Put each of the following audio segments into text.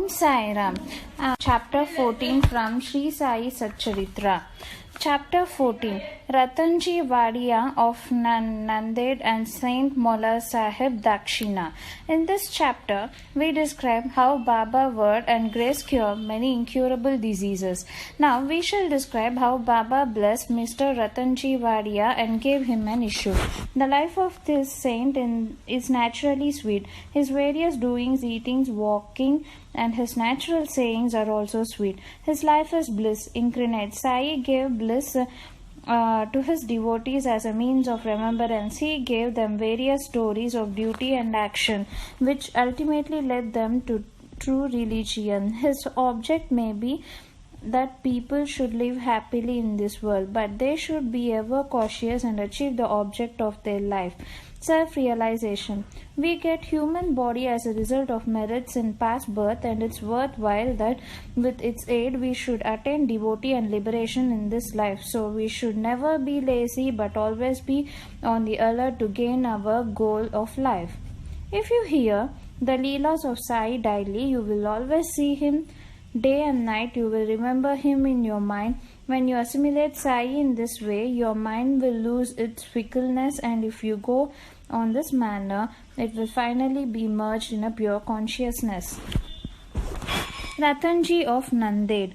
Om Sairam. Chapter 14 from Sri Sai Satcharitra. Chapter 14. Ratanji Wadia of Nanded and Saint Mola Sahib Dakshina. In this chapter, we describe how Baba word and grace cure many incurable diseases. Now, we shall describe how Baba blessed Mr. Ratanji Wadia and gave him an issue. The life of this saint is naturally sweet. His various doings, eatings, walking, and his natural sayings are also sweet. His life is bliss incarnate. Sai gave bliss to his devotees as a means of remembrance. He gave them various stories of duty and action, which ultimately led them to true religion. His object may be that people should live happily in this world, but they should be ever cautious and achieve the object of their life. Self-realization. We get human body as a result of merits in past birth, and it's worthwhile that with its aid we should attain devotee and liberation in this life. So we should never be lazy but always be on the alert to gain our goal of life. If you hear the Leelas of Sai daily, you will always see him day and night. You will remember him in your mind. When you assimilate Sai in this way, your mind will lose its fickleness, and if you go on this manner, it will finally be merged in a pure consciousness. Ratanji of Nanded.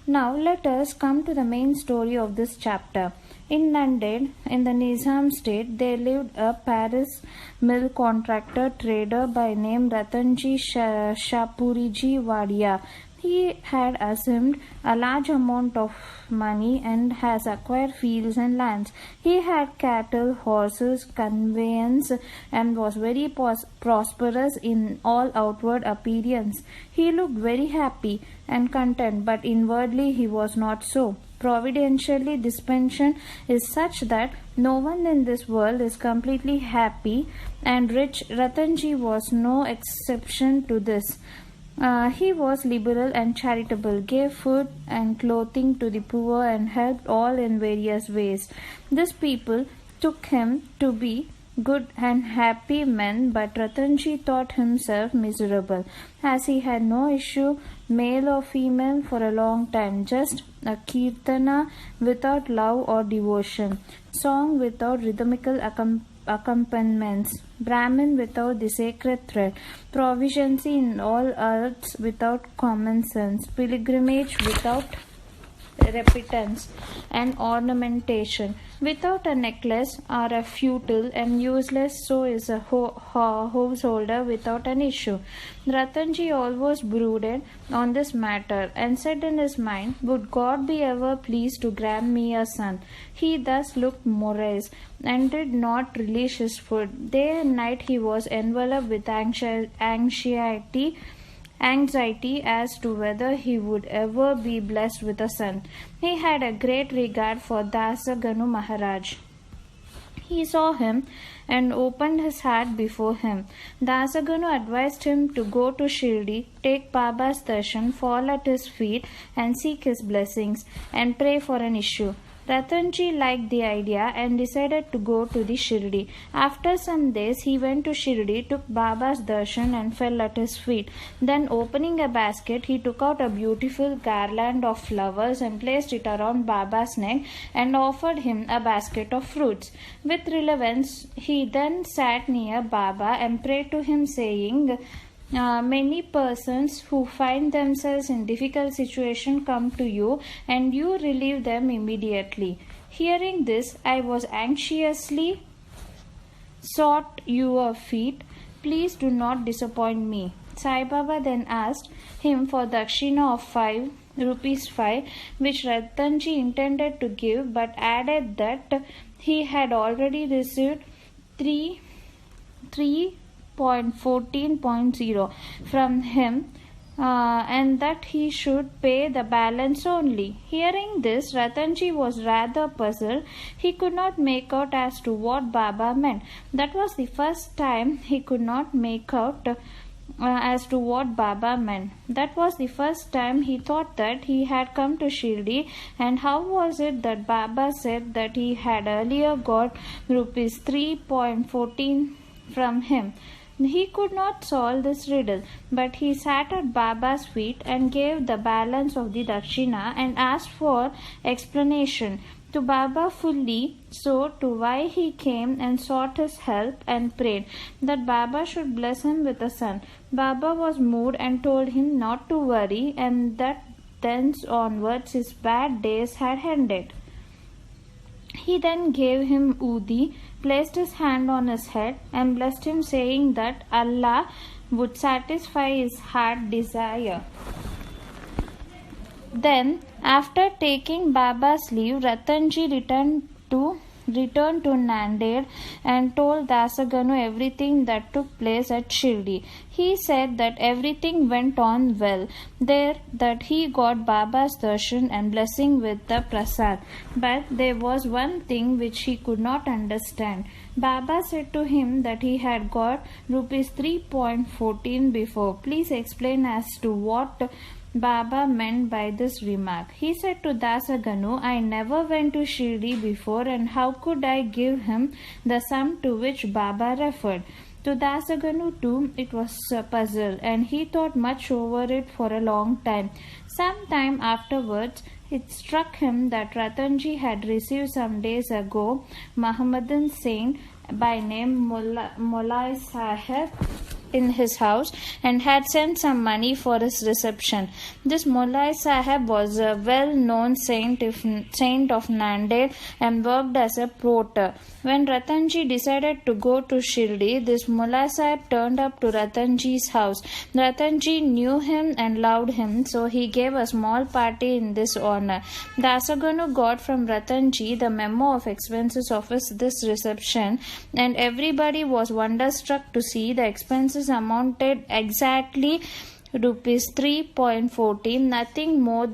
Now let us come to the main story of this chapter. In Nanded, in the Nizam state, there lived a Paris mill contractor trader by name Ratanji Shapuriji Wadia. He had assumed a large amount of money and has acquired fields and lands. He had cattle, horses, conveyance, and was very prosperous in all outward appearance. He looked very happy and content, but inwardly he was not so. Providentially, dispensation is such that no one in this world is completely happy and rich. Ratanji was no exception to this. He was liberal and charitable, gave food and clothing to the poor, and helped all in various ways. These people took him to be good and happy men, but Ratanji thought himself miserable, as he had no issue, male or female, for a long time, just a kirtana without love or devotion, song without rhythmical accompaniments, Brahmin without the sacred thread, proficiency in all arts without common sense, pilgrimage without repentance, and ornamentation. Without a necklace are a futile and useless, so is a householder without an issue. Ratanji always brooded on this matter and said in his mind, "Would God be ever pleased to grant me a son?" He thus looked morose and did not relish his food. Day and night he was enveloped with anxiety as to whether he would ever be blessed with a son. He had a great regard for Dasaganu Maharaj. He saw him and opened his heart before him. Dasaganu advised him to go to Shirdi, take Baba's darshan, fall at his feet and seek his blessings and pray for an issue. Ratanji liked the idea and decided to go to the Shirdi. After some days, he went to Shirdi, took Baba's darshan and fell at his feet. Then, opening a basket, he took out a beautiful garland of flowers and placed it around Baba's neck and offered him a basket of fruits. With reverence, he then sat near Baba and prayed to him, saying, "Many persons who find themselves in difficult situation come to you, and you relieve them immediately. Hearing this, I was anxiously sought your feet. Please do not disappoint me." Saibaba then asked him for dakshina of rupees 5, which Ratanji intended to give, but added that he had already received 3.14.0 from him, and that he should pay the balance only. Hearing this, Ratanji was rather puzzled. He could not make out as to what Baba meant. That was the first time he could not make out as to what Baba meant. That was the first time he thought that he had come to Shirdi, and how was it that Baba said that he had earlier got rupees 3.14 from him? He could not solve this riddle, but he sat at Baba's feet and gave the balance of the dakshina and asked for explanation to Baba fully, so to why he came and sought his help and prayed that Baba should bless him with a son. Baba was moved and told him not to worry, and that thence onwards his bad days had ended. He then gave him Udi, placed his hand on his head, and blessed him, saying that Allah would satisfy his heart desire. Then, after taking Baba's leave, Ratanji returned to Nanded and told Dasaganu everything that took place at Shirdi. He said that everything went on well there, that he got Baba's darshan and blessing with the prasad. But there was one thing which he could not understand. Baba said to him that he had got rupees 3.14 before. Please explain as to what Baba meant by this remark. He said to Dasaganu, I never went to Shirdi before, and how could I give him the sum to which Baba referred? To Dasaganu too it was a puzzle, and he thought much over it for a long time. Some time afterwards it struck him that Ratanji had received some days ago Mohammedan saint by name Molai Sahib in his house and had sent some money for his reception. This Molai Sahib was a well-known saint of Nanded and worked as a porter. When Ratanji decided to go to Shirdi, this Molai Sahib turned up to Ratanji's house. Ratanji knew him and loved him, so he gave a small party in this honor. Dasaganu got from Ratanji the memo of expenses of this reception, and everybody was wonderstruck to see the expenses amounted exactly rupees 3.14, nothing more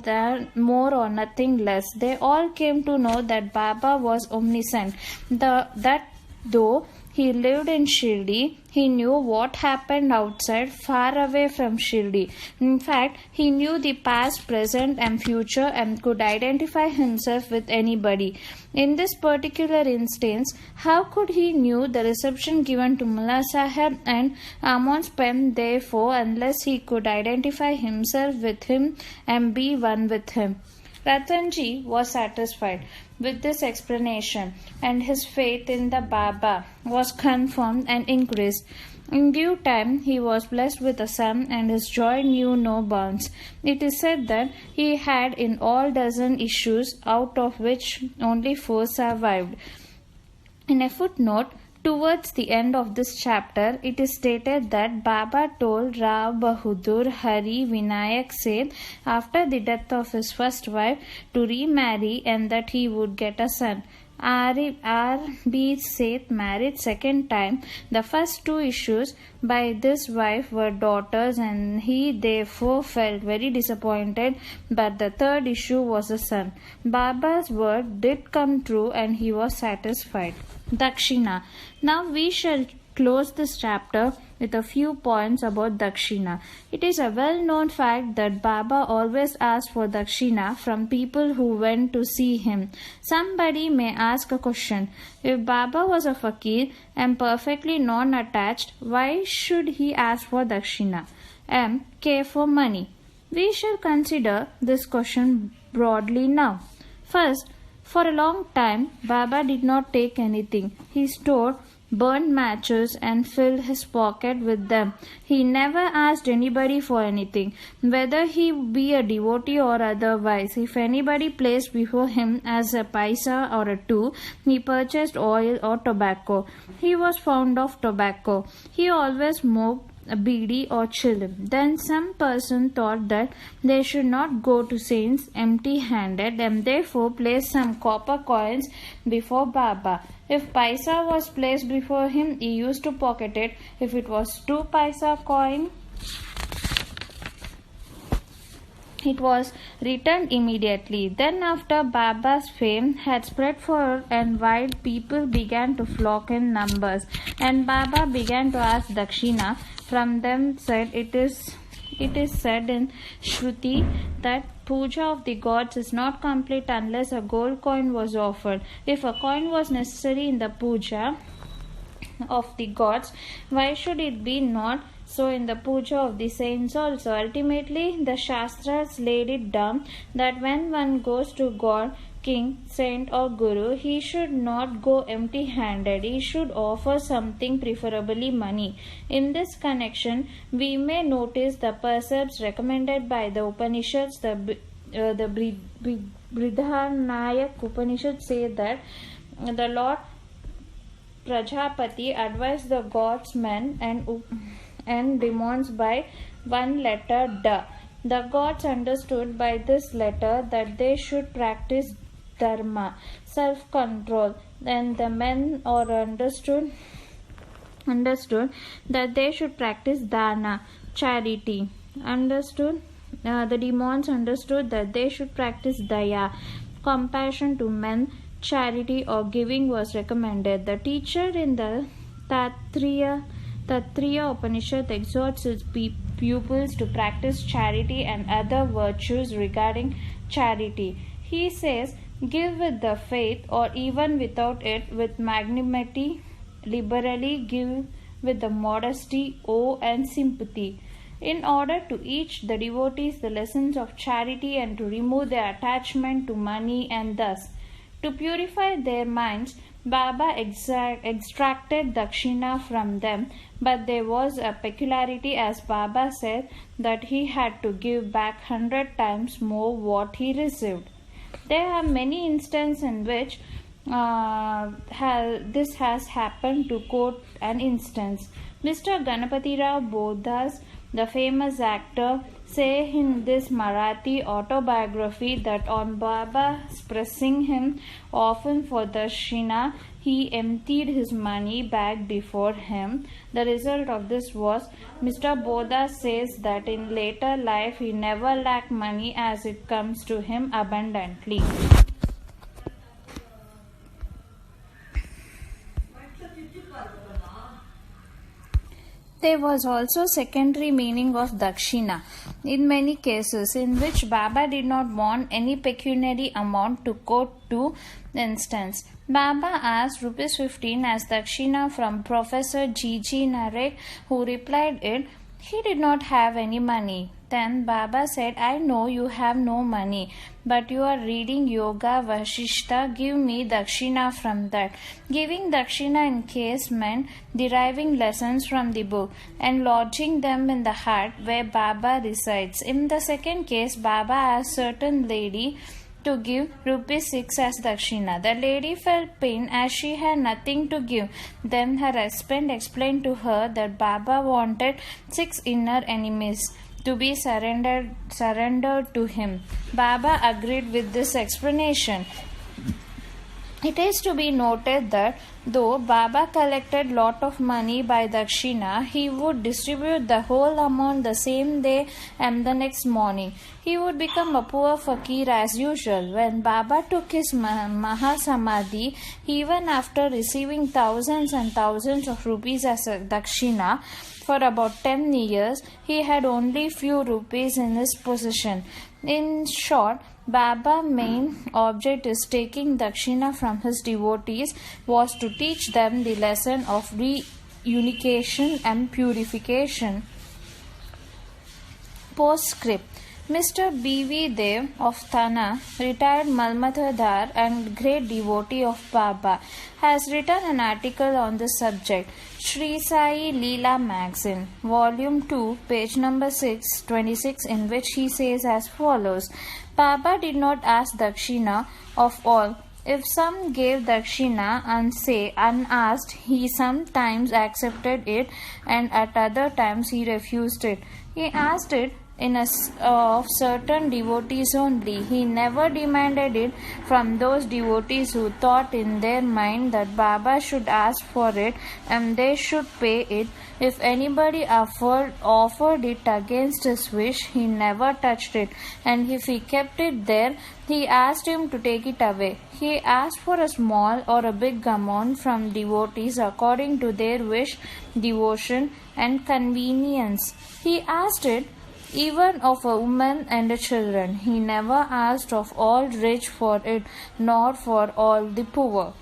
or nothing less. They all came to know that Baba was omniscient, that though he lived in Shirdi, he knew what happened outside, far away from Shirdi. In fact, he knew the past, present and future and could identify himself with anybody. In this particular instance, how could he knew the reception given to Mullah Sahib and amounts spent therefore unless he could identify himself with him and be one with him? Ratanji was satisfied with this explanation, and his faith in the Baba was confirmed and increased. In due time, he was blessed with a son, and his joy knew no bounds. It is said that he had in all dozen issues, out of which only 4 survived. In a footnote, towards the end of this chapter, it is stated that Baba told Rao Bahadur Hari Vinayak Seth after the death of his first wife to remarry and that he would get a son. R.B. Seth married second time. The first 2 issues by this wife were daughters, and he therefore felt very disappointed, but the 3rd issue was a son. Baba's word did come true and he was satisfied. Dakshina. Now we shall close this chapter with a few points about Dakshina. It is a well-known fact that Baba always asked for Dakshina from people who went to see him. Somebody may ask a question. If Baba was a fakir and perfectly non-attached, why should he ask for Dakshina? M. Care for money. We shall consider this question broadly now. First, for a long time, Baba did not take anything. He stored burnt matches and filled his pocket with them. He never asked anybody for anything, whether he be a devotee or otherwise. If anybody placed before him as a paisa or a 2, he purchased oil or tobacco. He was fond of tobacco. He always smoked a bidi or chilim. Then some person thought that they should not go to saints empty-handed and therefore placed some copper coins before Baba. If paisa was placed before him, he used to pocket it. If it was 2 paisa coin, it was returned immediately. Then after Baba's fame had spread far and wide, people began to flock in numbers, and Baba began to ask Dakshina from them. It is said in Shruti that puja of the gods is not complete unless a gold coin was offered. If a coin was necessary in the puja, of the gods, why should it be not so in the puja of the saints also? Ultimately, the Shastras laid it down that when one goes to God, king, saint, or guru, he should not go empty handed. He should offer something, preferably money. In this connection, we may notice the precepts recommended by the Upanishads. The Brihadaranyaka Upanishad say that the Lord Prajapati advised the gods, men, and demons by one letter Da. The gods understood by this letter that they should practice dharma, self-control, and the men understood that they should practice dana, charity. The demons understood that they should practice daya, compassion to men. Charity or giving was recommended. The teacher in the Tatriya Upanishad exhorts his pupils to practice charity and other virtues regarding charity. He says, give with the faith or even without it, with magnanimity, liberally give with the modesty, awe and sympathy. In order to teach the devotees the lessons of charity and to remove their attachment to money, and thus to purify their minds, Baba extracted dakshina from them, but there was a peculiarity, as Baba said, that he had to give back 100 times more what he received. There are many instances in which this has happened. To quote an instance, Mr. Ganapati Rao Bodhas, the famous actor, say in this Marathi autobiography that on Baba pressing him often for dakshina, he emptied his money bag before him. The result of this was, Mr. Bodhas says that in later life he never lacked money as it comes to him abundantly. There was also secondary meaning of dakshina in many cases in which Baba did not want any pecuniary amount. To quote two instances, Baba asked Rs 15 as dakshina from Professor G.G. Narek, who replied it, he did not have any money. Then Baba said, I know you have no money, but you are reading Yoga Vashishta, give me dakshina from that. Giving dakshina in case meant deriving lessons from the book and lodging them in the heart where Baba resides. In the second case, Baba asked certain lady to give ₹6 as dakshina. The lady felt pain as she had nothing to give. Then her husband explained to her that Baba wanted 6 inner enemies to be surrendered to him. Baba agreed with this explanation. It is to be noted that though Baba collected lot of money by dakshina, he would distribute the whole amount the same day and the next morning. He would become a poor fakir as usual. When Baba took his Mahasamadhi, even after receiving thousands and thousands of rupees as a dakshina, for about 10 years, he had only few rupees in his possession. In short, Baba's main object is taking dakshina from his devotees was to teach them the lesson of reunification and purification. Postscript. Mr. B.V. Dev of Thana, retired Malmatadar and great devotee of Baba, has written an article on this subject. Sri Sai Leela Magazine, Volume 2, page number 626, in which he says as follows: Baba did not ask dakshina of all. If some gave dakshina unasked, he sometimes accepted it and at other times he refused it. He asked it of certain devotees only. He never demanded it from those devotees who thought in their mind that Baba should ask for it and they should pay it. If anybody offered it against his wish, he never touched it, and if he kept it there, he asked him to take it away. He asked for a small or a big amount from devotees according to their wish, devotion, and convenience. He asked it even of a woman and a children. He never asked of all rich for it, nor for all the poor.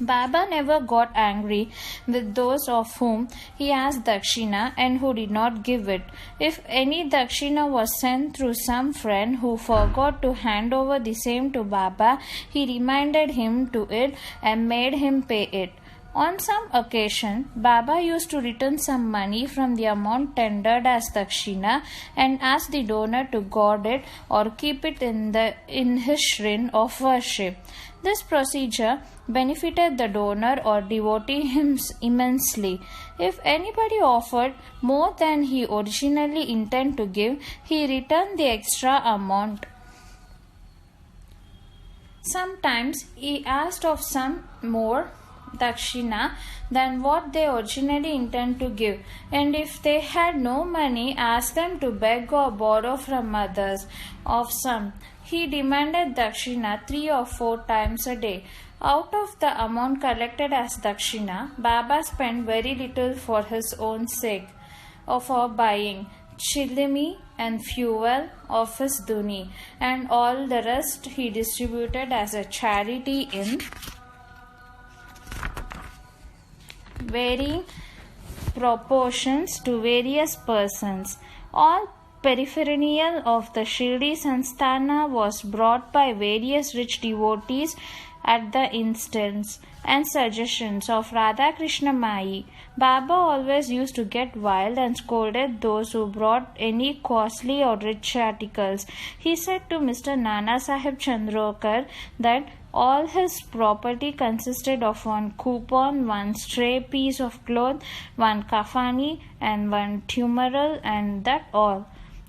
Baba never got angry with those of whom he asked dakshina and who did not give it. If any dakshina was sent through some friend who forgot to hand over the same to Baba, he reminded him to it and made him pay it. On some occasion, Baba used to return some money from the amount tendered as dakshina and ask the donor to guard it or keep it in his shrine of worship. This procedure benefited the donor or devotee immensely. If anybody offered more than he originally intended to give, he returned the extra amount. Sometimes he asked of some more dakshina than what they originally intend to give, and if they had no money, asked them to beg or borrow from others of some. He demanded dakshina 3 or 4 times a day. Out of the amount collected as dakshina, Baba spent very little for his own sake, or for buying chilimi and fuel of his dhuni, and all the rest he distributed as a charity in varying proportions to various persons. All peripheral of the Shirdi Sanstana was brought by various rich devotees at the instance and suggestions of Radha Krishna Mai. Baba always used to get wild and scolded those who brought any costly or rich articles. He said to Mr. Nana Sahib Chandrokar that all his property consisted of one coupon, one stray piece of cloth, one kafani, and one tumoral, and that all.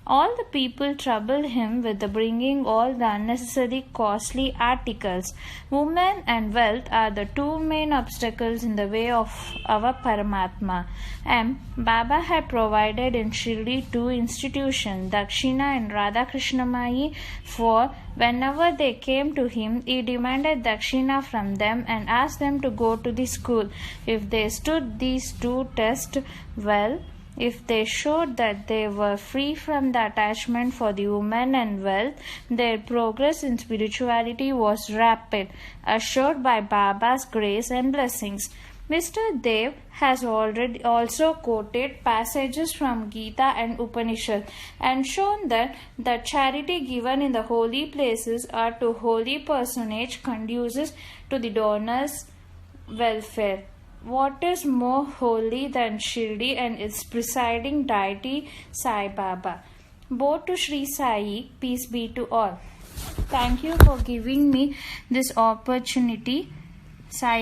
All the people troubled him with the bringing all the unnecessary costly articles. Women and wealth are the two main obstacles in the way of our Paramatma. And Baba had provided in Shirdi 2 institutions, Dakshina and Radha Krishna Mai, for whenever they came to him, he demanded Dakshina from them and asked them to go to the school. If they stood these 2 tests well, if they showed that they were free from the attachment for the woman and wealth, their progress in spirituality was rapid, assured by Baba's grace and blessings. Mr. Dev has already also quoted passages from Gita and Upanishad and shown that the charity given in the holy places or to holy personage conduces to the donor's welfare. What is more holy than Shirdi and its presiding deity Saibaba? Both to Sri Sai, peace be to all. Thank you for giving me this opportunity. Sai